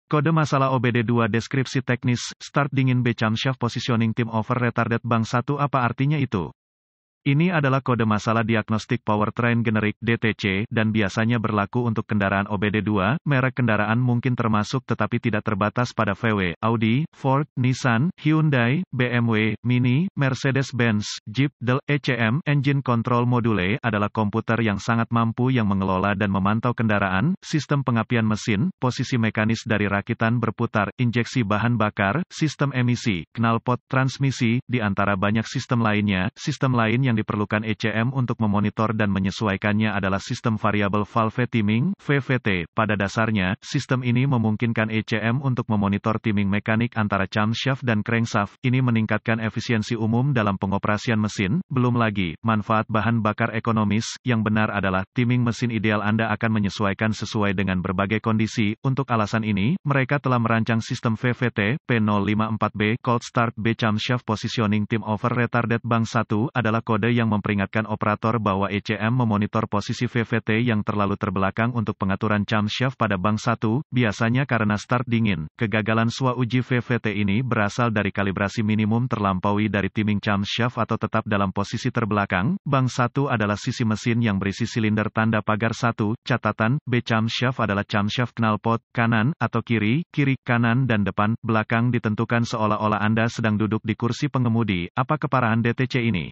Kode masalah OBD2 deskripsi teknis, start dingin B camshaft positioning tim over retarded bank 1 apa artinya itu? Ini adalah kode masalah diagnostik powertrain generik (DTC) dan biasanya berlaku untuk kendaraan OBD2. Merek kendaraan mungkin termasuk tetapi tidak terbatas pada VW, Audi, Ford, Nissan, Hyundai, BMW, Mini, Mercedes-Benz, Jeep, Dell. ECM Engine Control Module adalah komputer yang sangat mampu yang mengelola dan memantau kendaraan, sistem pengapian mesin, posisi mekanis dari rakitan berputar, injeksi bahan bakar, sistem emisi, knalpot, transmisi, di antara banyak sistem lainnya. Sistem lain yang diperlukan ECM untuk memonitor dan menyesuaikannya adalah sistem variable valve timing (VVT). Pada dasarnya, sistem ini memungkinkan ECM untuk memonitor timing mekanik antara camshaft dan crankshaft. Ini meningkatkan efisiensi umum dalam pengoperasian mesin. Belum lagi, manfaat bahan bakar ekonomis. Yang benar adalah, timing mesin ideal Anda akan menyesuaikan sesuai dengan berbagai kondisi. Untuk alasan ini, mereka telah merancang sistem VVT P054B Cold Start B Camshaft Positioning Tim Over Retarded Bank 1 adalah kode yang memperingatkan operator bahwa ECM memonitor posisi VVT yang terlalu terbelakang untuk pengaturan camshaft pada bank 1, biasanya karena start dingin. Kegagalan SWA uji VVT ini berasal dari kalibrasi minimum terlampaui dari timing camshaft atau tetap dalam posisi terbelakang. Bank 1 adalah sisi mesin yang berisi silinder tanda pagar 1. Catatan, B camshaft adalah camshaft knalpot, kanan atau kiri, kiri, kanan dan depan, belakang ditentukan seolah-olah Anda sedang duduk di kursi pengemudi. Apa keparahan DTC ini?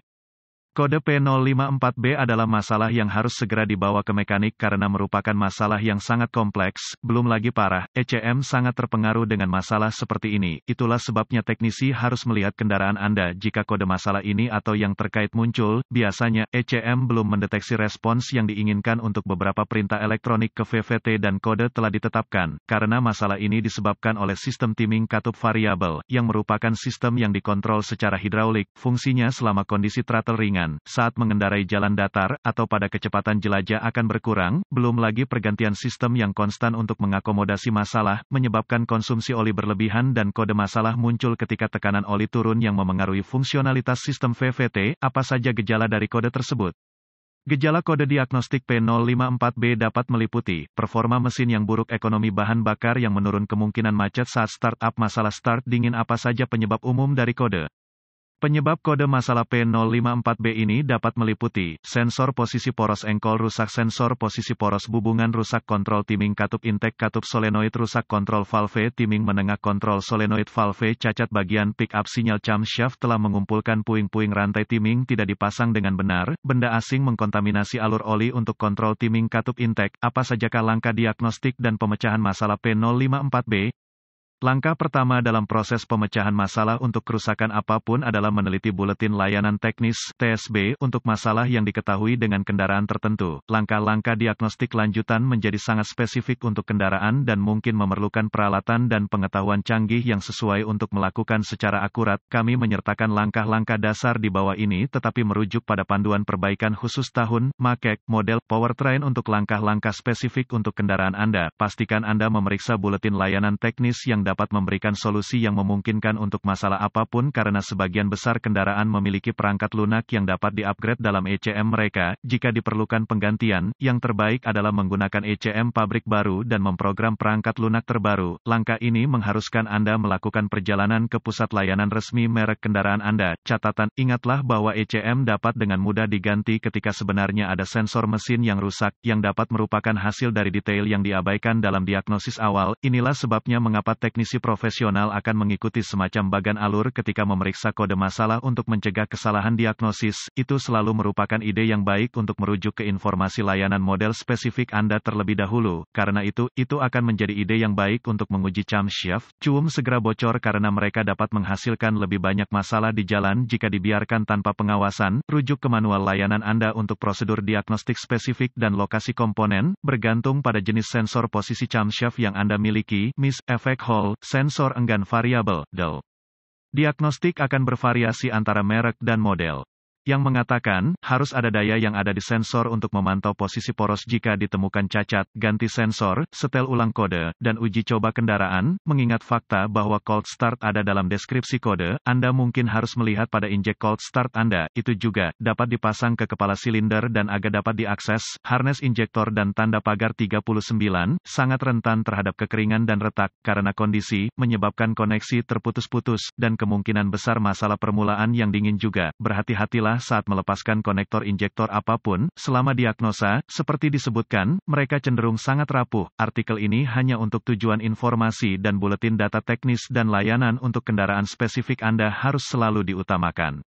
Kode P054B adalah masalah yang harus segera dibawa ke mekanik karena merupakan masalah yang sangat kompleks. Belum lagi parah, ECM sangat terpengaruh dengan masalah seperti ini. Itulah sebabnya teknisi harus melihat kendaraan Anda jika kode masalah ini atau yang terkait muncul. Biasanya, ECM belum mendeteksi respons yang diinginkan untuk beberapa perintah elektronik ke VVT dan kode telah ditetapkan. Karena masalah ini disebabkan oleh sistem timing katup variabel, yang merupakan sistem yang dikontrol secara hidraulik. Fungsinya selama kondisi throttle ringan, saat mengendarai jalan datar, atau pada kecepatan jelajah akan berkurang. Belum lagi pergantian sistem yang konstan untuk mengakomodasi masalah, menyebabkan konsumsi oli berlebihan dan kode masalah muncul ketika tekanan oli turun yang memengaruhi fungsionalitas sistem VVT. Apa saja gejala dari kode tersebut? Gejala kode diagnostik P054B dapat meliputi performa mesin yang buruk, ekonomi bahan bakar yang menurun, kemungkinan macet saat startup, masalah start dingin. Apa saja penyebab umum dari kode? Penyebab kode masalah P054B ini dapat meliputi sensor posisi poros engkol rusak, sensor posisi poros bubungan rusak, kontrol timing katup intake katup solenoid rusak, kontrol valve timing menengah, kontrol solenoid valve cacat, bagian pick up sinyal camshaft telah mengumpulkan puing-puing, rantai timing tidak dipasang dengan benar, benda asing mengkontaminasi alur oli untuk kontrol timing katup intake. Apa sajakah langkah diagnostik dan pemecahan masalah P054B? Langkah pertama dalam proses pemecahan masalah untuk kerusakan apapun adalah meneliti buletin layanan teknis (TSB) untuk masalah yang diketahui dengan kendaraan tertentu. Langkah-langkah diagnostik lanjutan menjadi sangat spesifik untuk kendaraan dan mungkin memerlukan peralatan dan pengetahuan canggih yang sesuai untuk melakukan secara akurat. Kami menyertakan langkah-langkah dasar di bawah ini tetapi merujuk pada panduan perbaikan khusus tahun, make, model, powertrain untuk langkah-langkah spesifik untuk kendaraan Anda. Pastikan Anda memeriksa buletin layanan teknis yang dapat memberikan solusi yang memungkinkan untuk masalah apapun karena sebagian besar kendaraan memiliki perangkat lunak yang dapat di-upgrade dalam ECM mereka. Jika diperlukan penggantian, yang terbaik adalah menggunakan ECM pabrik baru dan memprogram perangkat lunak terbaru. Langkah ini mengharuskan Anda melakukan perjalanan ke pusat layanan resmi merek kendaraan Anda. Catatan, ingatlah bahwa ECM dapat dengan mudah diganti ketika sebenarnya ada sensor mesin yang rusak, yang dapat merupakan hasil dari detail yang diabaikan dalam diagnosis awal. Inilah sebabnya mengapa teknisi profesional akan mengikuti semacam bagan alur ketika memeriksa kode masalah untuk mencegah kesalahan diagnosis. Itu selalu merupakan ide yang baik untuk merujuk ke informasi layanan model spesifik Anda terlebih dahulu. Karena itu akan menjadi ide yang baik untuk menguji camshaft. Segera bocor karena mereka dapat menghasilkan lebih banyak masalah di jalan jika dibiarkan tanpa pengawasan. Rujuk ke manual layanan Anda untuk prosedur diagnostik spesifik dan lokasi komponen, bergantung pada jenis sensor posisi camshaft yang Anda miliki. Miss Effect Hall sensor enggan variabel, DEL. Diagnostik akan bervariasi antara merek dan model. yang mengatakan, harus ada daya yang ada di sensor untuk memantau posisi poros jika ditemukan cacat, ganti sensor, setel ulang kode, dan uji coba kendaraan, mengingat fakta bahwa cold start ada dalam deskripsi kode, Anda mungkin harus melihat pada injek cold start Anda, itu juga, dapat dipasang ke kepala silinder dan agak dapat diakses, harness injektor dan tanda pagar 39, sangat rentan terhadap kekeringan dan retak, karena kondisi, menyebabkan koneksi terputus-putus, dan kemungkinan besar masalah permulaan yang dingin juga, berhati-hatilah saat melepaskan konektor injektor apapun, selama diagnosa, seperti disebutkan, mereka cenderung sangat rapuh. Artikel ini hanya untuk tujuan informasi dan buletin data teknis dan layanan untuk kendaraan spesifik Anda harus selalu diutamakan.